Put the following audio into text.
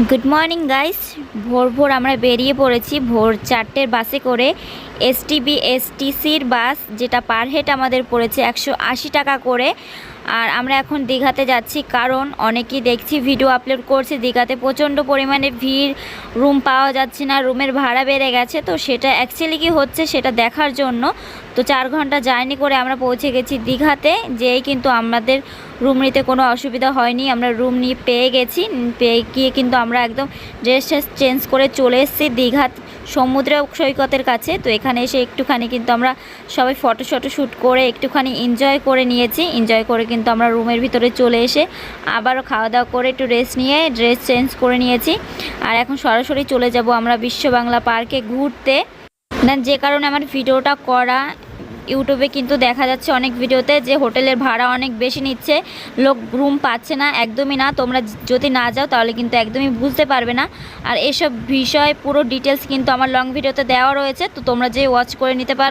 Good morning guys. ভোর ভোর আমরা বেরিয়ে পড়েছি ভোর 4টের বাসে করে। এসটিসির বাস, যেটা পার হেড আমাদের পড়েছে 180 টাকা করে। আর আমরা এখন দীঘাতে যাচ্ছি, কারণ অনেকেই দেখছি ভিডিও আপলোড করছে দীঘাতে প্রচণ্ড পরিমাণে ভিড়, রুম পাওয়া যাচ্ছে না, রুমের ভাড়া বেড়ে গেছে। তো সেটা অ্যাকচুয়ালি কি হচ্ছে সেটা দেখার জন্য তো 4 ঘন্টা জার্নি করে আমরা পৌঁছে গেছি দীঘাতে। যেই কিন্তু আমাদের রুম নিতে কোনো অসুবিধা হয়নি, আমরা রুম নিয়ে পেয়ে গেছি। পেয়ে গিয়ে কিন্তু আমরা একদম ড্রেস চেঞ্জ করে চলে এসেছি দীঘাত সমুদ্র সৈকতের কাছে। তো এখানে এসে একটুখানি কিন্তু আমরা সবাই ফটো শ্যুট করে একটুখানি এনজয় করে নিয়েছি। এনজয় করে কিন্তু আমরা রুমের ভিতরে চলে এসে আবারও খাওয়া দাওয়া করে একটু রেস্ট নিয়ে ড্রেস চেঞ্জ করে নিয়েছি। আর এখন সরাসরি চলে যাব আমরা বিশ্ব বাংলা পার্কে ঘুরতে। যে কারণে আমার ভিডিওটা করা। ইউটিউবে কিন্তু দেখা যাচ্ছে অনেক ভিডিওতে যে হোটেলের ভাড়া অনেক বেশি নিচ্ছে, লোক রুম পাচ্ছে না, একদমই না। তোমরা যদি না যাও তাহলে কিন্তু একদমই বুঝতে পারবে না। আর এসব বিষয় পুরো ডিটেলস কিন্তু আমার লং ভিডিওতে দেওয়া রয়েছে, তো তোমরা যে ওয়াচ করে নিতে পারো।